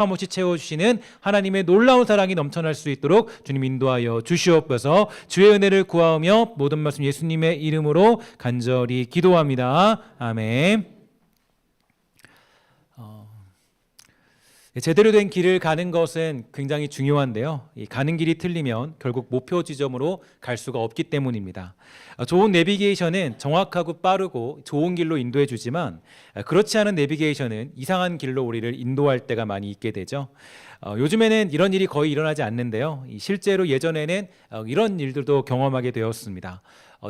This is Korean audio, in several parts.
한없이 채워주시는 하나님의 놀라운 사랑이 넘쳐날 수 있도록 주님 인도하여 주시옵소서. 주의 은혜를 구하며 모든 말씀 예수님의 이름으로 간절히 기도합니다. 아멘. 제대로 된 길을 가는 것은 굉장히 중요한데요. 이 가는 길이 틀리면 결국 목표 지점으로 갈 수가 없기 때문입니다. 좋은 내비게이션은 정확하고 빠르고 좋은 길로 인도해 주지만 그렇지 않은 내비게이션은 이상한 길로 우리를 인도할 때가 많이 있게 되죠. 요즘에는 이런 일이 거의 일어나지 않는데요. 실제로 예전에는 이런 일들도 경험하게 되었습니다.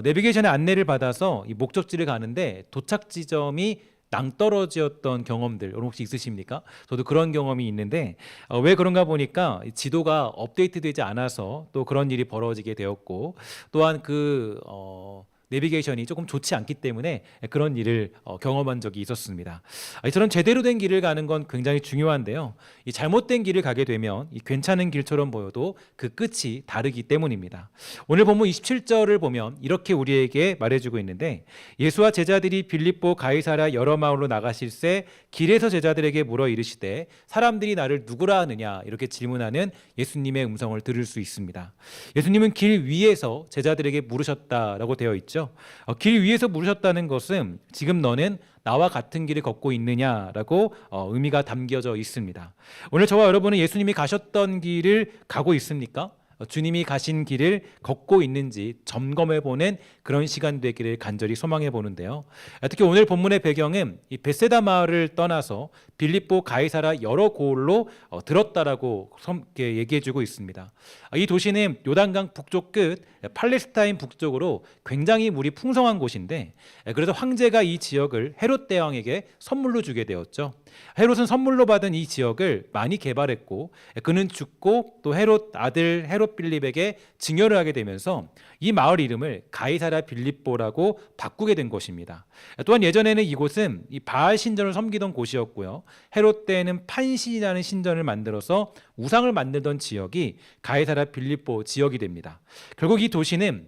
내비게이션의 안내를 받아서 이 목적지를 가는데 도착 지점이 낭떠러지였던 경험들 여러분 혹시 있으십니까? 저도 그런 경험이 있는데 왜 그런가 보니까 지도가 업데이트되지 않아서 또 그런 일이 벌어지게 되었고, 또한 내비게이션이 조금 좋지 않기 때문에 그런 일을 경험한 적이 있었습니다. 이처럼 제대로 된 길을 가는 건 굉장히 중요한데요. 이 잘못된 길을 가게 되면 이 괜찮은 길처럼 보여도 그 끝이 다르기 때문입니다. 오늘 본문 27절을 보면 이렇게 우리에게 말해주고 있는데, 예수와 제자들이 빌립보 가이사랴 여러 마을로 나가실새 길에서 제자들에게 물어 이르시되 사람들이 나를 누구라 하느냐 이렇게 질문하는 예수님의 음성을 들을 수 있습니다. 예수님은 길 위에서 제자들에게 물으셨다라고 되어 있죠. 길 위에서 물으셨다는 것은 지금 너는 나와 같은 길을 걷고 있느냐라고 의미가 담겨져 있습니다. 오늘 저와 여러분은 예수님이 가셨던 길을 가고 있습니까? 주님이 가신 길을 걷고 있는지 점검해보는 그런 시간 되기를 간절히 소망해 보는데요. 특히 오늘 본문의 배경은 이 벳세다 마을을 떠나서 빌립보 가이사랴 여러 고을로 들었다라고 얘기해주고 있습니다. 이 도시는 요단강 북쪽 끝 팔레스타인 북쪽으로 굉장히 물이 풍성한 곳인데, 그래서 황제가 이 지역을 헤롯 대왕에게 선물로 주게 되었죠. 헤롯은 선물로 받은 이 지역을 많이 개발했고, 그는 죽고 또 헤롯 아들 헤롯 빌립에게 증여를 하게 되면서 이 마을 이름을 가이사랴 빌립보라고 바꾸게 된 것입니다. 또한 예전에는 이곳은 이 바알 신전을 섬기던 곳이었고요. 헤롯 때에는 판신이라는 신전을 만들어서 우상을 만들던 지역이 가이사랴 빌립보 지역이 됩니다. 결국 이 도시는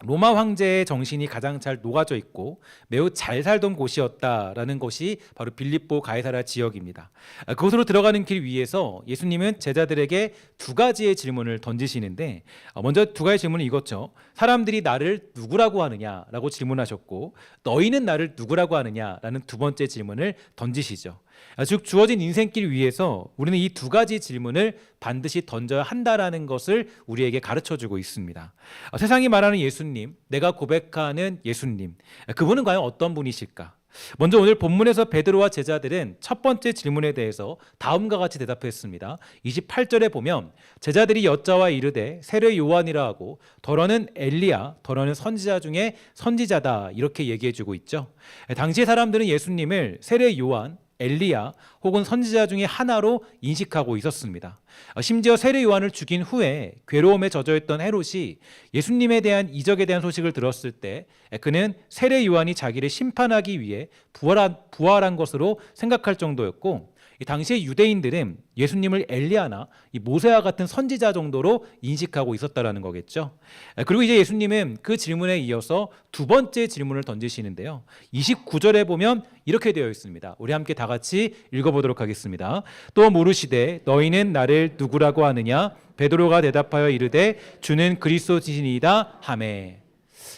로마 황제의 정신이 가장 잘 녹아져 있고 매우 잘 살던 곳이었다라는 것이 바로 빌립보 가이사랴 지역입니다. 그곳으로 들어가는 길 위에서 예수님은 제자들에게 두 가지의 질문을 던지시는데, 먼저 두 가지 질문은 이거죠. 사람들이 나를 누구라고 하느냐라고 질문하셨고, 너희는 나를 누구라고 하느냐라는 두 번째 질문을 던지시죠. 즉 주어진 인생길 위에서 우리는 이 두 가지 질문을 반드시 던져야 한다라는 것을 우리에게 가르쳐주고 있습니다. 세상이 말하는 예수님, 내가 고백하는 예수님, 그분은 과연 어떤 분이실까? 먼저 오늘 본문에서 베드로와 제자들은 첫 번째 질문에 대해서 다음과 같이 대답했습니다. 28절에 보면 제자들이 여짜와 이르되 세례 요한이라 하고 더러는 엘리야, 더러는 선지자 중에 선지자다 이렇게 얘기해주고 있죠. 당시의 사람들은 예수님을 세례 요한, 엘리야 혹은 선지자 중에 하나로 인식하고 있었습니다. 심지어 세례 요한을 죽인 후에 괴로움에 젖어있던 헤롯이 예수님에 대한 이적에 대한 소식을 들었을 때 그는 세례 요한이 자기를 심판하기 위해 부활한 것으로 생각할 정도였고, 이 당시의 유대인들은 예수님을 엘리야나 이 모세와 같은 선지자 정도로 인식하고 있었다라는 거겠죠. 그리고 이제 예수님은 그 질문에 이어서 두 번째 질문을 던지시는데요. 29절에 보면 이렇게 되어 있습니다. 우리 함께 다 같이 읽어보도록 하겠습니다. 또 물으시되 너희는 나를 누구라고 하느냐? 베드로가 대답하여 이르되 주는 그리스도시니이다 하매.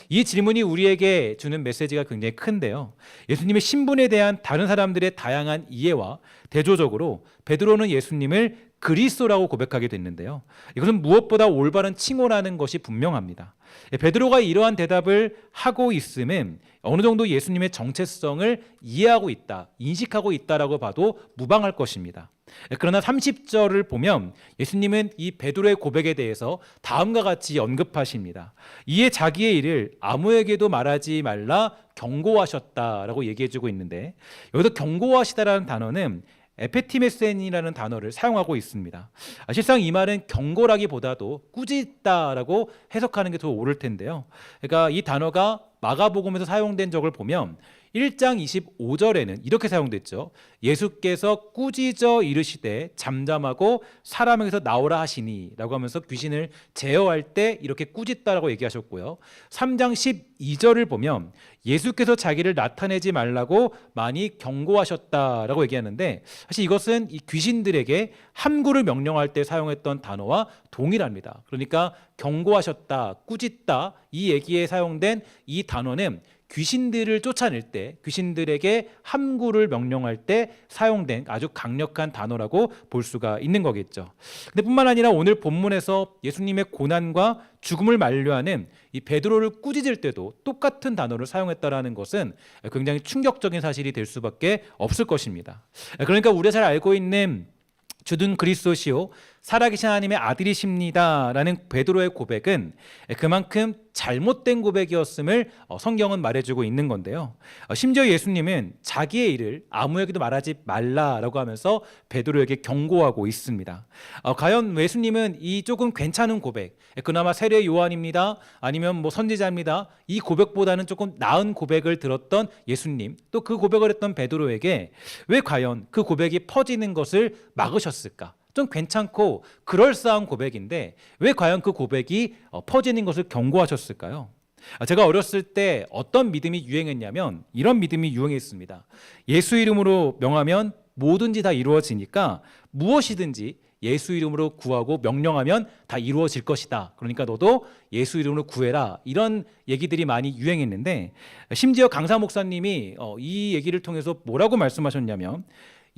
이 질문이 우리에게 주는 메시지가 굉장히 큰데요. 예수님의 신분에 대한 다른 사람들의 다양한 이해와 대조적으로 베드로는 예수님을 그리스도라고 고백하게 됐는데요. 이것은 무엇보다 올바른 칭호라는 것이 분명합니다. 베드로가 이러한 대답을 하고 있음은 어느 정도 예수님의 정체성을 이해하고 있다, 인식하고 있다라고 봐도 무방할 것입니다. 그러나 30절을 보면 예수님은 이 베드로의 고백에 대해서 다음과 같이 언급하십니다. 이에 자기의 일을 아무에게도 말하지 말라 경고하셨다라고 얘기해주고 있는데, 여기서 경고하시다라는 단어는 에페티메센이라는 단어를 사용하고 있습니다. 실상 이 말은 경고라기보다도 꾸짖다라고 해석하는 게 더 옳을 텐데요. 그러니까 이 단어가 마가복음에서 사용된 적을 보면 1장 25절에는 이렇게 사용됐죠. 예수께서 꾸짖어 이르시되 잠잠하고 사람에게서 나오라 하시니 라고 하면서 귀신을 제어할 때 이렇게 꾸짖다라고 얘기하셨고요. 3장 12절을 보면 예수께서 자기를 나타내지 말라고 많이 경고하셨다라고 얘기하는데, 사실 이것은 이 귀신들에게 함구를 명령할 때 사용했던 단어와 동일합니다. 그러니까 경고하셨다, 꾸짖다, 이 얘기에 사용된 이 단어는 귀신들을 쫓아낼 때, 귀신들에게 함구를 명령할 때 사용된 아주 강력한 단어라고 볼 수가 있는 거겠죠. 근데 뿐만 아니라 오늘 본문에서 예수님의 고난과 죽음을 만류하는 이 베드로를 꾸짖을 때도 똑같은 단어를 사용했다라는 것은 굉장히 충격적인 사실이 될 수밖에 없을 것입니다. 그러니까 우리가 잘 알고 있는 주든 그리스도시요 살아계신 하나님의 아들이십니다라는 베드로의 고백은 그만큼 잘못된 고백이었음을 성경은 말해주고 있는 건데요. 심지어 예수님은 자기의 일을 아무에게도 말하지 말라라고 하면서 베드로에게 경고하고 있습니다. 과연 예수님은 이 조금 괜찮은 고백, 그나마 세례 요한입니다, 아니면 뭐 선지자입니다, 이 고백보다는 조금 나은 고백을 들었던 예수님, 또 그 고백을 했던 베드로에게 왜 과연 그 고백이 퍼지는 것을 막으셨을까? 좀 괜찮고 그럴싸한 고백인데 왜 과연 그 고백이 퍼지는 것을 경고하셨을까요? 제가 어렸을 때 어떤 믿음이 유행했냐면 이런 믿음이 유행했습니다. 예수 이름으로 명하면 뭐든지 다 이루어지니까 무엇이든지 예수 이름으로 구하고 명령하면 다 이루어질 것이다. 그러니까 너도 예수 이름으로 구해라. 이런 얘기들이 많이 유행했는데, 심지어 강사 목사님이 이 얘기를 통해서 뭐라고 말씀하셨냐면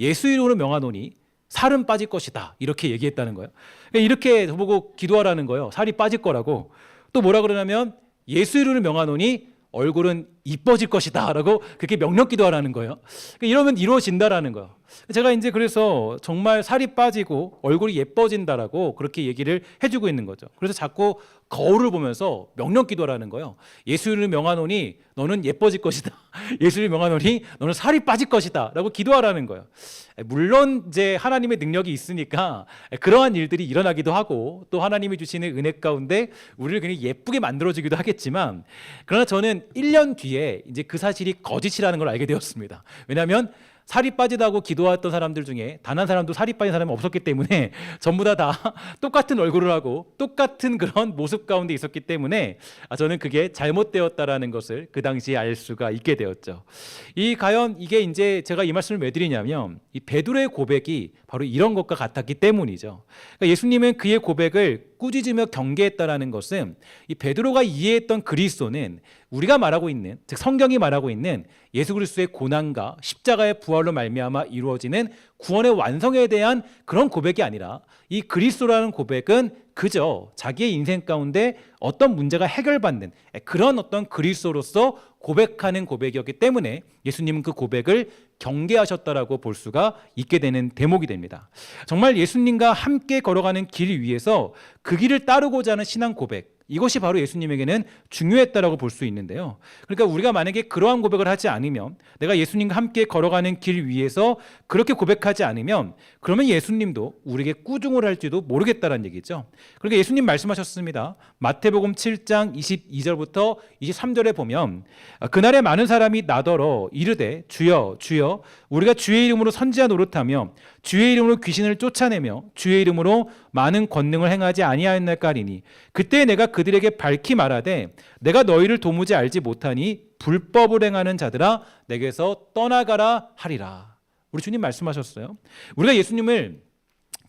예수 이름으로 명하노니 살은 빠질 것이다, 이렇게 얘기했다는 거예요. 이렇게 보고 기도하라는 거예요. 살이 빠질 거라고. 또 뭐라 그러냐면 예수 이름으로 명하노니 얼굴은 이뻐질 것이다 라고 그렇게 명령 기도하라는 거예요. 이러면 이루어진다라는 거예요. 제가 이제 그래서 정말 살이 빠지고 얼굴이 예뻐진다라고 그렇게 얘기를 해주고 있는 거죠. 그래서 자꾸 거울을 보면서 명령 기도하라는 거예요. 예수를 명하노니 너는 예뻐질 것이다. 예수를 명하노니 너는 살이 빠질 것이다 라고 기도하라는 거예요. 물론 이제 하나님의 능력이 있으니까 그러한 일들이 일어나기도 하고, 또 하나님이 주시는 은혜 가운데 우리를 그냥 예쁘게 만들어주기도 하겠지만, 그러나 저는 1년 뒤에 이제 그 사실이 거짓이라는 걸 알게 되었습니다. 왜냐하면 살이 빠지다고 기도했던 사람들 중에 단 한 사람도 살이 빠진 사람이 없었기 때문에 전부 다 똑같은 얼굴을 하고 똑같은 그런 모습 가운데 있었기 때문에 저는 그게 잘못되었다라는 것을 그 당시에 알 수가 있게 되었죠. 과연 이게 이제 제가 이 말씀을 왜 드리냐면 이 베드로의 고백이 바로 이런 것과 같았기 때문이죠. 그러니까 예수님은 그의 고백을 꾸짖으며 경계했다라는 것은 이 베드로가 이해했던 그리스도는 우리가 말하고 있는, 즉 성경이 말하고 있는 예수 그리스도의 고난과 십자가의 부활로 말미암아 이루어지는 구원의 완성에 대한 그런 고백이 아니라, 이 그리스도라는 고백은 그저 자기의 인생 가운데 어떤 문제가 해결받는 그런 어떤 그리스도로서 고백하는 고백이었기 때문에 예수님은 그 고백을 경계하셨다라고 볼 수가 있게 되는 대목이 됩니다. 정말 예수님과 함께 걸어가는 길 위에서 그 길을 따르고자 하는 신앙 고백, 이것이 바로 예수님에게는 중요했다라고 볼 수 있는데요. 그러니까 우리가 만약에 그러한 고백을 하지 않으면, 내가 예수님과 함께 걸어가는 길 위에서 그렇게 고백하지 않으면, 그러면 예수님도 우리에게 꾸중을 할지도 모르겠다라는 얘기죠. 그러니까 예수님 말씀하셨습니다. 마태복음 7장 22절부터 23절에 보면 그날에 많은 사람이 나더러 이르되 주여 주여 우리가 주의 이름으로 선지자 노릇하며 주의 이름으로 귀신을 쫓아내며 주의 이름으로 많은 권능을 행하지 아니하였나이까리니 그때 내가 그들에게 밝히 말하되 내가 너희를 도무지 알지 못하니 불법을 행하는 자들아 내게서 떠나가라 하리라. 우리 주님 말씀하셨어요. 우리가 예수님을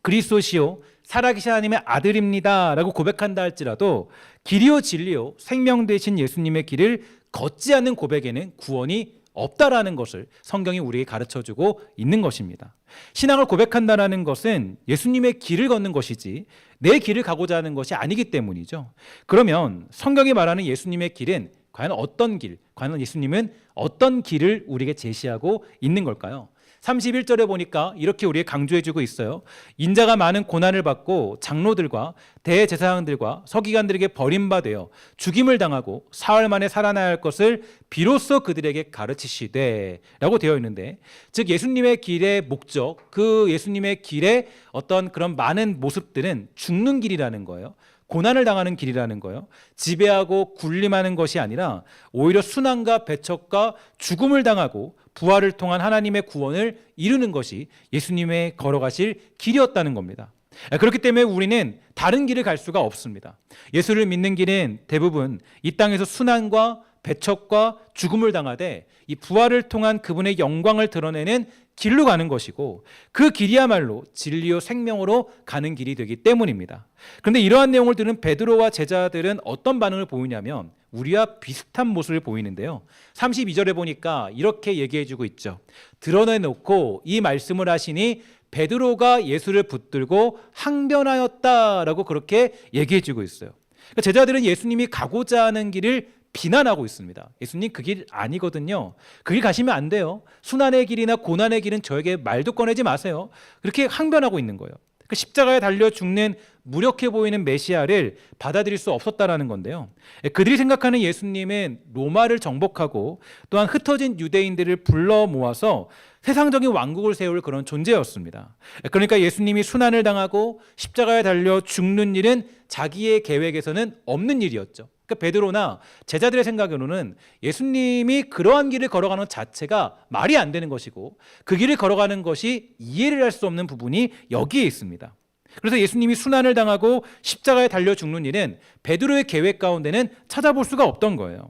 그리스도시요 살아계신 하나님의 아들입니다 라고 고백한다 할지라도 길이요 진리요 생명 되신 예수님의 길을 걷지 않는 고백에는 구원이 없다라는 것을 성경이 우리에게 가르쳐주고 있는 것입니다. 신앙을 고백한다는 것은 예수님의 길을 걷는 것이지 내 길을 가고자 하는 것이 아니기 때문이죠. 그러면 성경이 말하는 예수님의 길은 과연 어떤 길, 과연 예수님은 어떤 길을 우리에게 제시하고 있는 걸까요? 31절에 보니까 이렇게 우리에게 강조해주고 있어요. 인자가 많은 고난을 받고 장로들과 대제사장들과 서기관들에게 버림받아 죽임을 당하고 사흘 만에 살아나야 할 것을 비로소 그들에게 가르치시되 라고 되어 있는데, 즉 예수님의 길의 목적, 그 예수님의 길의 어떤 그런 많은 모습들은 죽는 길이라는 거예요. 고난을 당하는 길이라는 거예요. 지배하고 군림하는 것이 아니라 오히려 순환과 배척과 죽음을 당하고 부활을 통한 하나님의 구원을 이루는 것이 예수님의 걸어가실 길이었다는 겁니다. 그렇기 때문에 우리는 다른 길을 갈 수가 없습니다. 예수를 믿는 길은 대부분 이 땅에서 순환과 배척과 죽음을 당하되 이 부활을 통한 그분의 영광을 드러내는 길로 가는 것이고, 그 길이야말로 진리요 생명으로 가는 길이 되기 때문입니다. 그런데 이러한 내용을 들은 베드로와 제자들은 어떤 반응을 보이냐면 우리와 비슷한 모습을 보이는데요. 32절에 보니까 이렇게 얘기해주고 있죠. 드러내놓고 이 말씀을 하시니 베드로가 예수를 붙들고 항변하였다라고 그렇게 얘기해주고 있어요. 그러니까 제자들은 예수님이 가고자 하는 길을 비난하고 있습니다. 예수님 그 길 아니거든요. 그 길 가시면 안 돼요. 순환의 길이나 고난의 길은 저에게 말도 꺼내지 마세요. 그렇게 항변하고 있는 거예요. 그 십자가에 달려 죽는 무력해 보이는 메시아를 받아들일 수 없었다라는 건데요. 그들이 생각하는 예수님은 로마를 정복하고 또한 흩어진 유대인들을 불러 모아서 세상적인 왕국을 세울 그런 존재였습니다. 그러니까 예수님이 순환을 당하고 십자가에 달려 죽는 일은 자기의 계획에서는 없는 일이었죠. 그러니까 베드로나 제자들의 생각으로는 예수님이 그러한 길을 걸어가는 자체가 말이 안 되는 것이고, 그 길을 걸어가는 것이 이해를 할 수 없는 부분이 여기에 있습니다. 그래서 예수님이 순환을 당하고 십자가에 달려 죽는 일은 베드로의 계획 가운데는 찾아볼 수가 없던 거예요.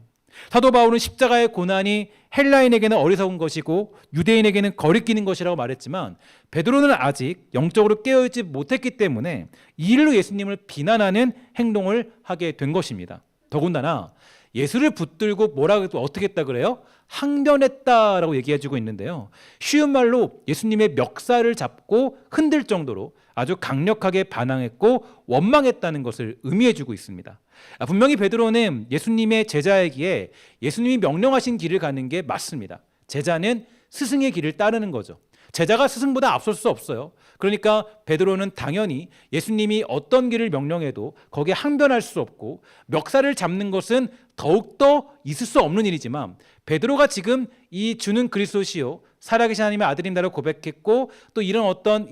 사도 바울은 십자가의 고난이 헬라인에게는 어리석은 것이고 유대인에게는 거리끼는 것이라고 말했지만, 베드로는 아직 영적으로 깨어있지 못했기 때문에 이 일로 예수님을 비난하는 행동을 하게 된 것입니다. 더군다나 예수를 붙들고 뭐라고 어떻게 했다 그래요? 항변했다라고 얘기해주고 있는데요. 쉬운 말로 예수님의 멱살을 잡고 흔들 정도로 아주 강력하게 반항했고 원망했다는 것을 의미해주고 있습니다. 분명히 베드로는 예수님의 제자이기에 예수님이 명령하신 길을 가는 게 맞습니다. 제자는 스승의 길을 따르는 거죠. 제자가 스승보다 앞설 수 없어요. 그러니까 베드로는 당연히 예수님이 어떤 길을 명령해도 거기에 항변할 수 없고, 멱살을 잡는 것은 더욱더 있을 수 없는 일이지만, 베드로가 지금 이 주는 그리스도시요 살아계신 하나님의 아들임다라고 고백했고, 또 이런 어떤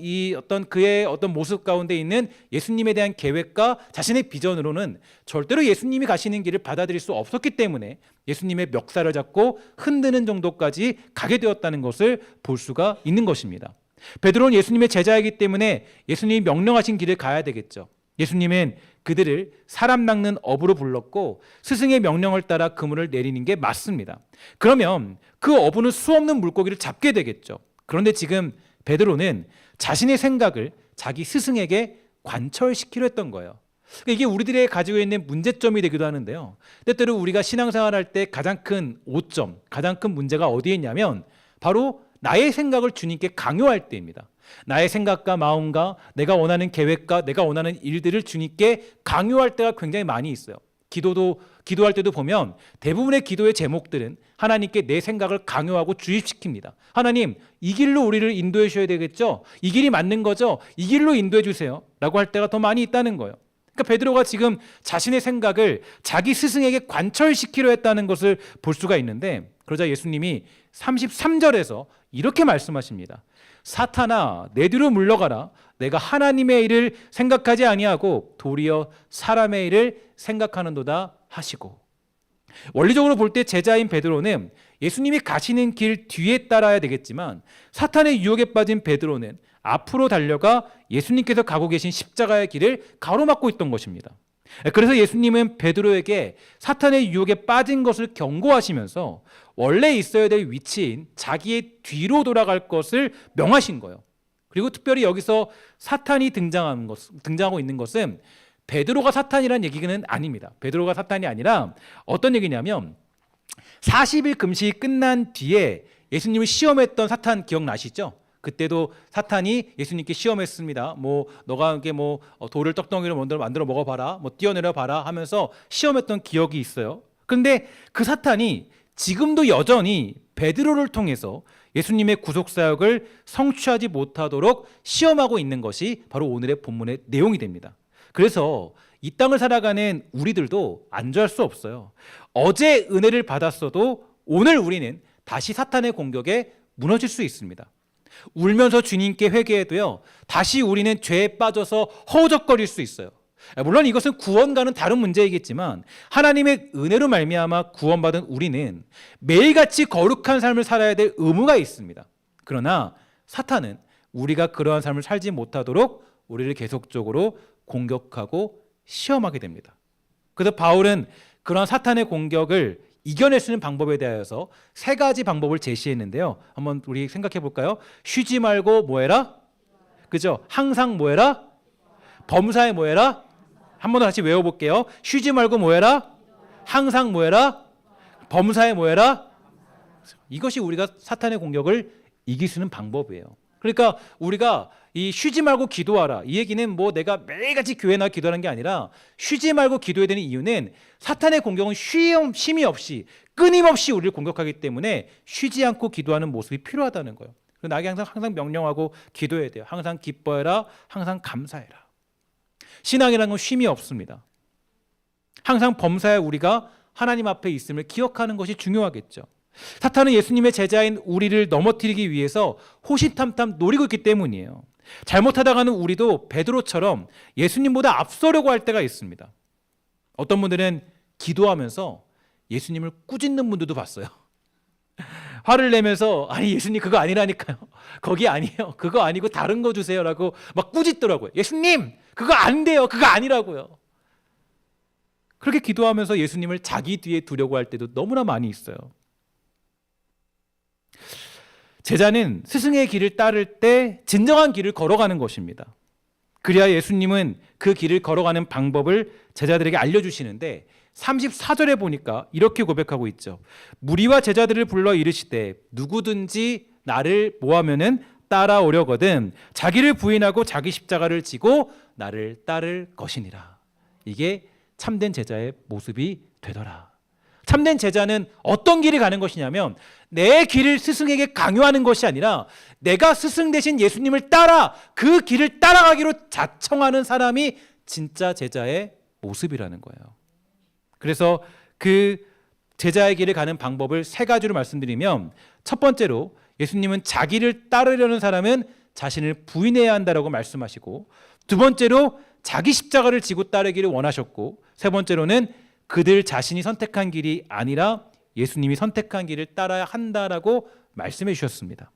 그의 어떤 모습 가운데 있는 예수님에 대한 계획과 자신의 비전으로는 절대로 예수님이 가시는 길을 받아들일 수 없었기 때문에 예수님의 멱살을 잡고 흔드는 정도까지 가게 되었다는 것을 볼 수가 있는 것입니다. 베드로는 예수님의 제자이기 때문에 예수님이 명령하신 길을 가야 되겠죠. 예수님은 그들을 사람 낚는 어부로 불렀고 스승의 명령을 따라 그물을 내리는 게 맞습니다. 그러면 그 어부는 수없는 물고기를 잡게 되겠죠. 그런데 지금 베드로는 자신의 생각을 자기 스승에게 관철시키려 했던 거예요. 이게 우리들의 가지고 있는 문제점이 되기도 하는데요. 때때로 우리가 신앙생활할 때 가장 큰 오점, 가장 큰 문제가 어디에 있냐면 바로 나의 생각을 주님께 강요할 때입니다. 나의 생각과 마음과 내가 원하는 계획과 내가 원하는 일들을 주님께 강요할 때가 굉장히 많이 있어요. 기도할 때도 보면 대부분의 기도의 제목들은 하나님께 내 생각을 강요하고 주입시킵니다. 하나님, 이 길로 우리를 인도해 주셔야 되겠죠? 이 길이 맞는 거죠? 이 길로 인도해 주세요 라고 할 때가 더 많이 있다는 거예요. 그러니까 베드로가 지금 자신의 생각을 자기 스승에게 관철시키려 했다는 것을 볼 수가 있는데, 그러자 예수님이 33절에서 이렇게 말씀하십니다. 사탄아, 내 뒤로 물러가라. 내가 하나님의 일을 생각하지 아니하고 도리어 사람의 일을 생각하는도다 하시고. 원리적으로 볼 때 제자인 베드로는 예수님이 가시는 길 뒤에 따라야 되겠지만, 사탄의 유혹에 빠진 베드로는 앞으로 달려가 예수님께서 가고 계신 십자가의 길을 가로막고 있던 것입니다. 그래서 예수님은 베드로에게 사탄의 유혹에 빠진 것을 경고하시면서 원래 있어야 될 위치인 자기의 뒤로 돌아갈 것을 명하신 거예요. 그리고 특별히 여기서 사탄이 등장하고 있는 것은 베드로가 사탄이라는 얘기는 아닙니다. 베드로가 사탄이 아니라 어떤 얘기냐면 40일 금식이 끝난 뒤에 예수님을 시험했던 사탄 기억나시죠? 그때도 사탄이 예수님께 시험했습니다. 너가 이게 돌을 떡덩이로 만들어 먹어봐라, 뛰어내려 봐라 하면서 시험했던 기억이 있어요. 그런데 그 사탄이 지금도 여전히 베드로를 통해서 예수님의 구속 사역을 성취하지 못하도록 시험하고 있는 것이 바로 오늘의 본문의 내용이 됩니다. 그래서 이 땅을 살아가는 우리들도 안주할 수 없어요. 어제 은혜를 받았어도 오늘 우리는 다시 사탄의 공격에 무너질 수 있습니다. 울면서 주님께 회개해도요, 다시 우리는 죄에 빠져서 허우적거릴 수 있어요. 물론 이것은 구원과는 다른 문제이겠지만 하나님의 은혜로 말미암아 구원받은 우리는 매일같이 거룩한 삶을 살아야 될 의무가 있습니다. 그러나 사탄은 우리가 그러한 삶을 살지 못하도록 우리를 계속적으로 공격하고 시험하게 됩니다. 그래서 바울은 그러한 사탄의 공격을 이겨낼 수 있는 방법에 대하여서 세 가지 방법을 제시했는데요. 한번 우리 생각해 볼까요? 쉬지 말고 뭐 해라? 그죠? 항상 뭐 해라? 범사에 뭐 해라? 한 번 더 다시 외워볼게요. 쉬지 말고 뭐 해라? 항상 뭐 해라? 범사에 뭐 해라? 이것이 우리가 사탄의 공격을 이길 수 있는 방법이에요. 그러니까 우리가 이 쉬지 말고 기도하라, 이 얘기는 뭐 내가 매일같이 교회 나와 기도하는 게 아니라 쉬지 말고 기도해야 되는 이유는 사탄의 공격은 쉼이 없이 끊임없이 우리를 공격하기 때문에 쉬지 않고 기도하는 모습이 필요하다는 거예요. 나에게 항상 명령하고 기도해야 돼요. 항상 기뻐해라, 항상 감사해라. 신앙이라는 건 쉼이 없습니다. 항상 범사에 우리가 하나님 앞에 있음을 기억하는 것이 중요하겠죠. 사탄은 예수님의 제자인 우리를 넘어뜨리기 위해서 호시탐탐 노리고 있기 때문이에요. 잘못하다가는 우리도 베드로처럼 예수님보다 앞서려고 할 때가 있습니다. 어떤 분들은 기도하면서 예수님을 꾸짖는 분들도 봤어요. 화를 내면서 아니 예수님 그거 아니라니까요. 거기 아니에요. 그거 아니고 다른 거 주세요라고 막 꾸짖더라고요. 예수님 그거 안 돼요. 그거 아니라고요. 그렇게 기도하면서 예수님을 자기 뒤에 두려고 할 때도 너무나 많이 있어요. 제자는 스승의 길을 따를 때 진정한 길을 걸어가는 것입니다. 그래야 예수님은 그 길을 걸어가는 방법을 제자들에게 알려주시는데 34절에 보니까 이렇게 고백하고 있죠. 무리와 제자들을 불러 이르시되 누구든지 나를 뭐하면은 따라오려거든 자기를 부인하고 자기 십자가를 지고 나를 따를 것이니라. 이게 참된 제자의 모습이 되더라. 참된 제자는 어떤 길을 가는 것이냐면 내 길을 스승에게 강요하는 것이 아니라 내가 스승 대신 예수님을 따라 그 길을 따라가기로 자청하는 사람이 진짜 제자의 모습이라는 거예요. 그래서 그 제자의 길을 가는 방법을 세 가지로 말씀드리면 첫 번째로 예수님은 자기를 따르려는 사람은 자신을 부인해야 한다라고 말씀하시고 두 번째로 자기 십자가를 지고 따르기를 원하셨고 세 번째로는 그들 자신이 선택한 길이 아니라 예수님이 선택한 길을 따라야 한다라고 말씀해 주셨습니다.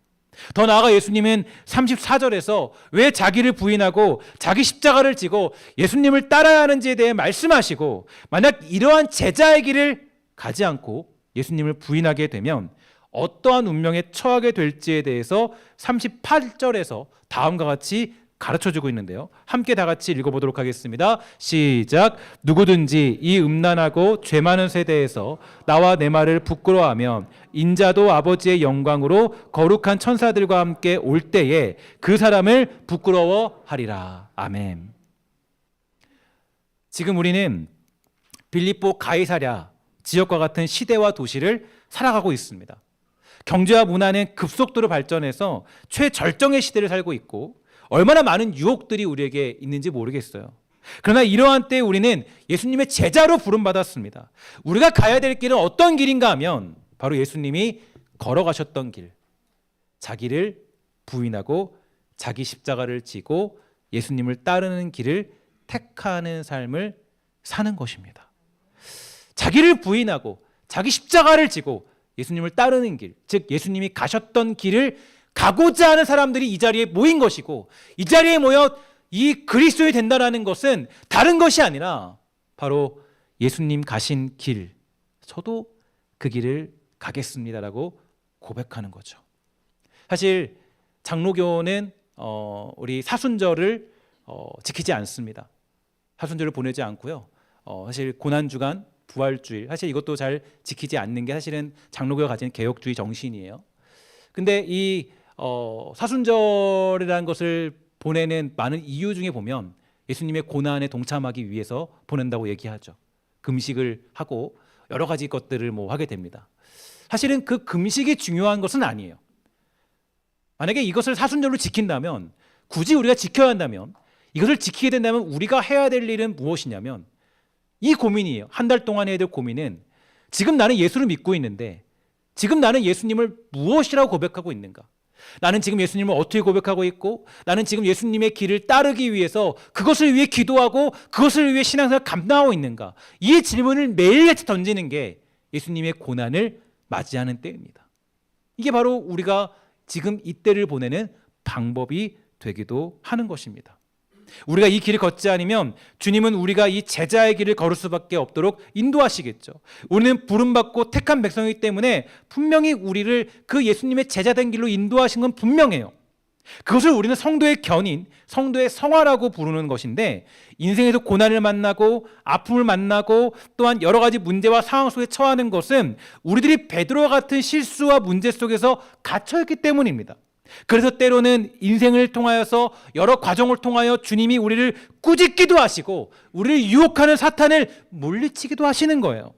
더 나아가 예수님은 34절에서 왜 자기를 부인하고 자기 십자가를 지고 예수님을 따라야 하는지에 대해 말씀하시고 만약 이러한 제자의 길을 가지 않고 예수님을 부인하게 되면 어떠한 운명에 처하게 될지에 대해서 38절에서 다음과 같이 가르쳐주고 있는데요. 함께 다 같이 읽어보도록 하겠습니다. 시작. 누구든지 이 음란하고 죄 많은 세대에서 나와 내 말을 부끄러워하면 인자도 아버지의 영광으로 거룩한 천사들과 함께 올 때에 그 사람을 부끄러워하리라. 아멘. 지금 우리는 빌립보 가이사랴 지역과 같은 시대와 도시를 살아가고 있습니다. 경제와 문화는 급속도로 발전해서 최절정의 시대를 살고 있고 얼마나 많은 유혹들이 우리에게 있는지 모르겠어요. 그러나 이러한 때에 우리는 예수님의 제자로 부름받았습니다. 우리가 가야 될 길은 어떤 길인가 하면 바로 예수님이 걸어가셨던 길, 자기를 부인하고 자기 십자가를 지고 예수님을 따르는 길을 택하는 삶을 사는 것입니다. 자기를 부인하고 자기 십자가를 지고 예수님을 따르는 길, 즉 예수님이 가셨던 길을 가고자 하는 사람들이 이 자리에 모인 것이고 이 자리에 모여 이 그리스도인이 된다는 것은 다른 것이 아니라 바로 예수님 가신 길, 저도 그 길을 가겠습니다라고 고백하는 거죠. 사실 장로교는 우리 사순절을 지키지 않습니다. 사순절을 보내지 않고요. 사실 고난주간, 부활주일, 사실 이것도 잘 지키지 않는 게 사실은 장로교가 가진 개혁주의 정신이에요. 근데 이 사순절이라는 것을 보내는 많은 이유 중에 보면 예수님의 고난에 동참하기 위해서 보낸다고 얘기하죠. 금식을 하고 여러 가지 것들을 하게 됩니다. 사실은 그 금식이 중요한 것은 아니에요. 만약에 이것을 사순절로 지킨다면, 굳이 우리가 지켜야 한다면, 이것을 지키게 된다면 우리가 해야 될 일은 무엇이냐면 이 고민이에요. 한 달 동안 해야 될 고민은 지금 나는 예수를 믿고 있는데 지금 나는 예수님을 무엇이라고 고백하고 있는가? 나는 지금 예수님을 어떻게 고백하고 있고, 나는 지금 예수님의 길을 따르기 위해서 그것을 위해 기도하고 그것을 위해 신앙생활을 감당하고 있는가? 이 질문을 매일같이 던지는 게 예수님의 고난을 맞이하는 때입니다. 이게 바로 우리가 지금 이때를 보내는 방법이 되기도 하는 것입니다. 우리가 이 길을 걷지 않으면 주님은 우리가 이 제자의 길을 걸을 수밖에 없도록 인도하시겠죠. 우리는 부름받고 택한 백성이기 때문에 분명히 우리를 그 예수님의 제자된 길로 인도하신 건 분명해요. 그것을 우리는 성도의 견인, 성도의 성화라고 부르는 것인데, 인생에서 고난을 만나고 아픔을 만나고 또한 여러 가지 문제와 상황 속에 처하는 것은 우리들이 베드로와 같은 실수와 문제 속에서 갇혀있기 때문입니다. 그래서 때로는 인생을 통하여서 여러 과정을 통하여 주님이 우리를 꾸짖기도 하시고 우리를 유혹하는 사탄을 물리치기도 하시는 거예요.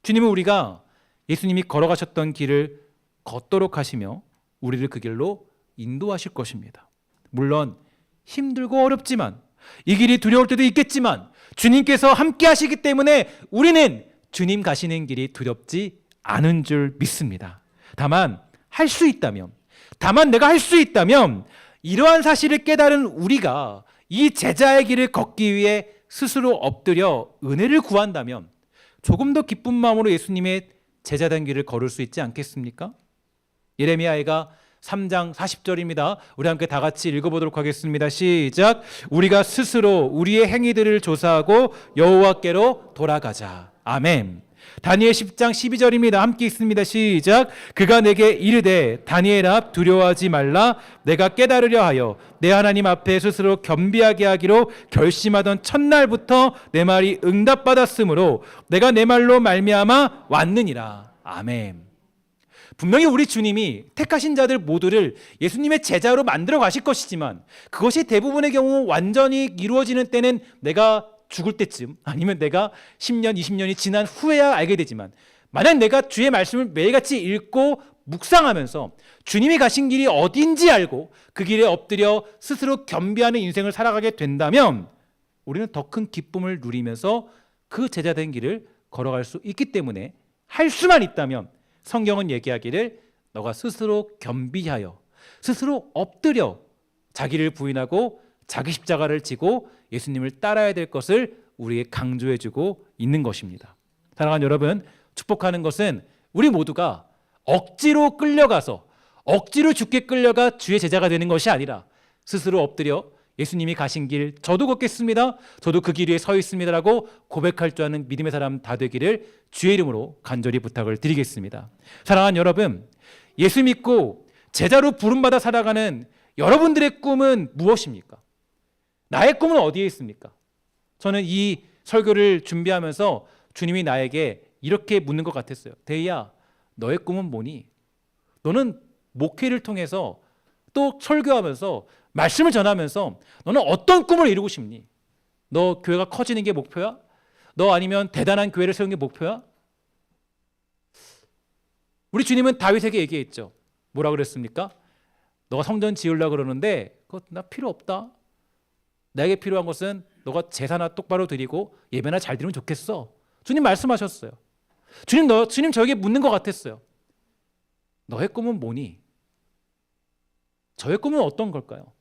주님은 우리가 예수님이 걸어가셨던 길을 걷도록 하시며 우리를 그 길로 인도하실 것입니다. 물론 힘들고 어렵지만, 이 길이 두려울 때도 있겠지만 주님께서 함께 하시기 때문에 우리는 주님 가시는 길이 두렵지 않은 줄 믿습니다. 다만 내가 할 수 있다면 이러한 사실을 깨달은 우리가 이 제자의 길을 걷기 위해 스스로 엎드려 은혜를 구한다면 조금 더 기쁜 마음으로 예수님의 제자된 길을 걸을 수 있지 않겠습니까? 예레미야가 3장 40절입니다. 우리 함께 다 같이 읽어보도록 하겠습니다. 시작. 우리가 스스로 우리의 행위들을 조사하고 여호와께로 돌아가자. 아멘. 다니엘 10장 12절입니다. 함께 읽습니다. 시작. 그가 내게 이르되 다니엘아 두려워하지 말라. 내가 깨달으려 하여 내 하나님 앞에 스스로 겸비하게 하기로 결심하던 첫날부터 내 말이 응답받았으므로 내가 내 말로 말미암아 왔느니라. 아멘. 분명히 우리 주님이 택하신 자들 모두를 예수님의 제자로 만들어 가실 것이지만 그것이 대부분의 경우 완전히 이루어지는 때는 내가 죽을 때쯤, 아니면 내가 10년, 20년이 지난 후에야 알게 되지만, 만약 내가 주의 말씀을 매일같이 읽고 묵상하면서 주님이 가신 길이 어딘지 알고 그 길에 엎드려 스스로 겸비하는 인생을 살아가게 된다면 우리는 더 큰 기쁨을 누리면서 그 제자된 길을 걸어갈 수 있기 때문에, 할 수만 있다면 성경은 얘기하기를 너가 스스로 겸비하여 스스로 엎드려 자기를 부인하고 자기 십자가를 지고 예수님을 따라야 될 것을 우리에게 강조해주고 있는 것입니다. 사랑하는 여러분, 축복하는 것은 우리 모두가 억지로 끌려가서 억지로 죽게 끌려가 주의 제자가 되는 것이 아니라 스스로 엎드려 예수님이 가신 길 저도 걷겠습니다, 저도 그 길 위에 서 있습니다라고 고백할 줄 아는 믿음의 사람 다 되기를 주의 이름으로 간절히 부탁을 드리겠습니다. 사랑하는 여러분, 예수 믿고 제자로 부름받아 살아가는 여러분들의 꿈은 무엇입니까? 나의 꿈은 어디에 있습니까? 저는 이 설교를 준비하면서 주님이 나에게 이렇게 묻는 것 같았어요. 대희야, 너의 꿈은 뭐니? 너는 목회를 통해서 또 설교하면서 말씀을 전하면서 너는 어떤 꿈을 이루고 싶니? 너 교회가 커지는 게 목표야? 너 아니면 대단한 교회를 세우는 게 목표야? 우리 주님은 다윗에게 얘기했죠. 뭐라 그랬습니까? 너가 성전 지으려고 그러는데 그거 나 필요 없다. 나에게 필요한 것은 너가 제사나 똑바로 드리고 예배나 잘 드리면 좋겠어. 주님 말씀하셨어요. 주님 저에게 묻는 것 같았어요. 너의 꿈은 뭐니? 저의 꿈은 어떤 걸까요?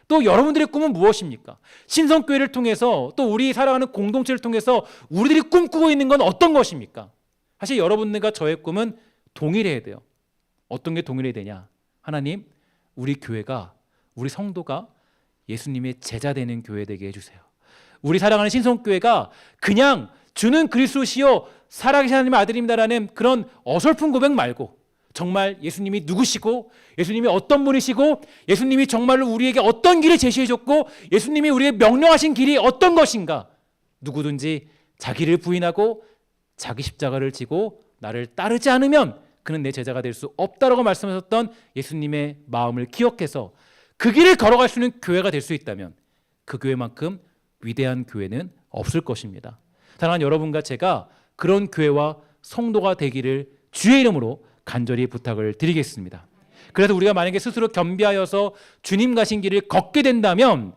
또 여러분들의 꿈은 무엇입니까? 신성교회를 통해서 또 우리 살아가는 공동체를 통해서 우리들이 꿈꾸고 있는 건 어떤 것입니까? 사실 여러분들과 저의 꿈은 동일해야 돼요. 어떤 게 동일해야 되냐? 하나님, 우리 교회가, 우리 성도가 예수님의 제자 되는 교회 되게 해주세요. 우리 살아가는 신성교회가 그냥 주는 그리스도시요 살아계신 하나님의 아들입니다라는 그런 어설픈 고백 말고 정말 예수님이 누구시고 예수님이 어떤 분이시고 예수님이 정말로 우리에게 어떤 길을 제시해줬고 예수님이 우리에게 명령하신 길이 어떤 것인가, 누구든지 자기를 부인하고 자기 십자가를 지고 나를 따르지 않으면 그는 내 제자가 될 수 없다라고 말씀하셨던 예수님의 마음을 기억해서 그 길을 걸어갈 수 있는 교회가 될 수 있다면 그 교회만큼 위대한 교회는 없을 것입니다. 사랑하는 여러분과 제가 그런 교회와 성도가 되기를 주의 이름으로 간절히 부탁을 드리겠습니다. 그래서 우리가 만약에 스스로 겸비하여서 주님 가신 길을 걷게 된다면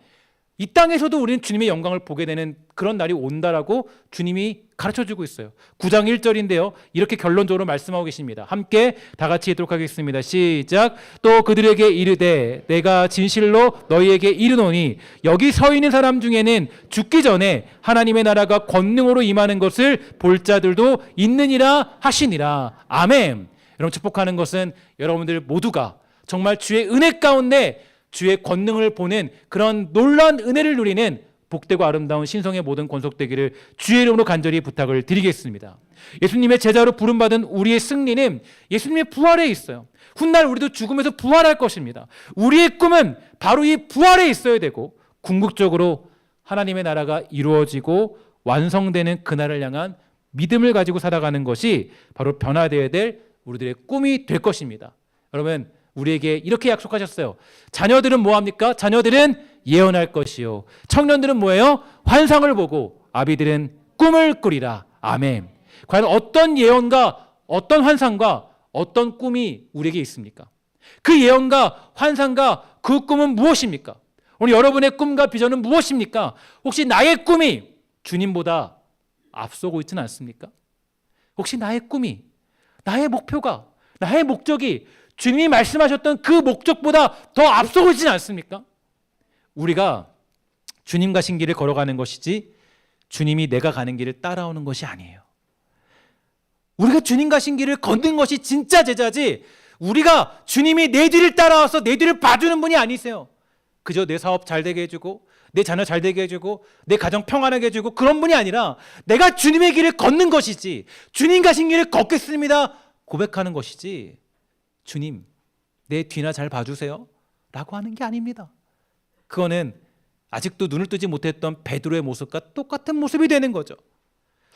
이 땅에서도 우리는 주님의 영광을 보게 되는 그런 날이 온다라고 주님이 가르쳐주고 있어요. 9장 1절인데요. 이렇게 결론적으로 말씀하고 계십니다. 함께 다 같이 읽도록 하겠습니다. 시작. 또 그들에게 이르되 내가 진실로 너희에게 이르노니 여기 서 있는 사람 중에는 죽기 전에 하나님의 나라가 권능으로 임하는 것을 볼 자들도 있느니라 하시니라. 아멘. 여러분, 축복하는 것은 여러분들 모두가 정말 주의 은혜 가운데 주의 권능을 보는 그런 놀라운 은혜를 누리는 복되고 아름다운 신성의 모든 권속되기를 주의 이름으로 간절히 부탁을 드리겠습니다. 예수님의 제자로 부름받은 우리의 승리는 예수님의 부활에 있어요. 훗날 우리도 죽음에서 부활할 것입니다. 우리의 꿈은 바로 이 부활에 있어야 되고 궁극적으로 하나님의 나라가 이루어지고 완성되는 그날을 향한 믿음을 가지고 살아가는 것이 바로 변화되어야 될 우리들의 꿈이 될 것입니다. 여러분, 우리에게 이렇게 약속하셨어요. 자녀들은 뭐합니까? 자녀들은 예언할 것이요, 청년들은 뭐예요? 환상을 보고 아비들은 꿈을 꾸리라. 아멘. 과연 어떤 예언과 어떤 환상과 어떤 꿈이 우리에게 있습니까? 그 예언과 환상과 그 꿈은 무엇입니까? 오늘 여러분의 꿈과 비전은 무엇입니까? 혹시 나의 꿈이 주님보다 앞서고 있지는 않습니까? 혹시 나의 꿈이, 나의 목표가, 나의 목적이 주님이 말씀하셨던 그 목적보다 더 앞서고 있지는 않습니까? 우리가 주님 가신 길을 걸어가는 것이지 주님이 내가 가는 길을 따라오는 것이 아니에요. 우리가 주님 가신 길을 걷는 것이 진짜 제자지, 우리가 주님이 내 뒤를 따라와서 내 뒤를 봐주는 분이 아니세요. 그저 내 사업 잘 되게 해주고 내 자녀 잘 되게 해주고 내 가정 평안하게 해주고 그런 분이 아니라 내가 주님의 길을 걷는 것이지, 주님 가신 길을 걷겠습니다 고백하는 것이지, 주님 내 뒤나 잘 봐주세요 라고 하는 게 아닙니다. 그거는 아직도 눈을 뜨지 못했던 베드로의 모습과 똑같은 모습이 되는 거죠.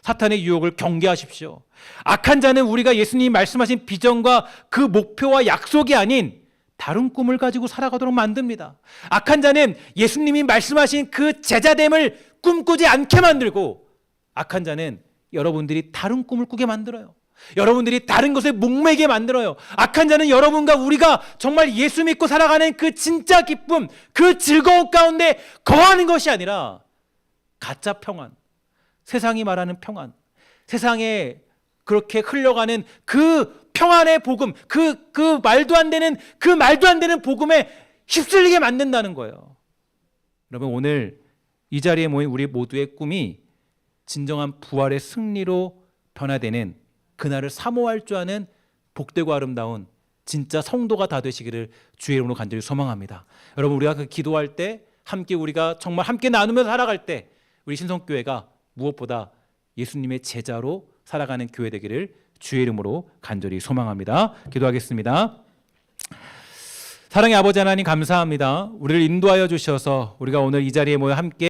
사탄의 유혹을 경계하십시오. 악한 자는 우리가 예수님이 말씀하신 비전과 그 목표와 약속이 아닌 다른 꿈을 가지고 살아가도록 만듭니다. 악한 자는 예수님이 말씀하신 그 제자됨을 꿈꾸지 않게 만들고, 악한 자는 여러분들이 다른 꿈을 꾸게 만들어요. 여러분들이 다른 것에 목매게 만들어요. 악한 자는 여러분과 우리가 정말 예수 믿고 살아가는 그 진짜 기쁨, 그 즐거움 가운데 거하는 것이 아니라 가짜 평안, 세상이 말하는 평안, 세상에 그렇게 흘러가는 그 평안의 복음, 그 말도 안 되는 복음에 휩쓸리게 만든다는 거예요. 여러분, 오늘 이 자리에 모인 우리 모두의 꿈이 진정한 부활의 승리로 변화되는 그날을 사모할 줄 아는 복되고 아름다운 진짜 성도가 다 되시기를 주의 이름으로 간절히 소망합니다. 여러분, 우리가 그 기도할 때, 함께 우리가 정말 함께 나누면서 살아갈 때 우리 신성교회가 무엇보다 예수님의 제자로 살아가는 교회 되기를 주의 이름으로 간절히 소망합니다. 기도하겠습니다. 사랑의 아버지 하나님, 감사합니다. 우리를 인도하여 주셔서 우리가 오늘 이 자리에 모여 함께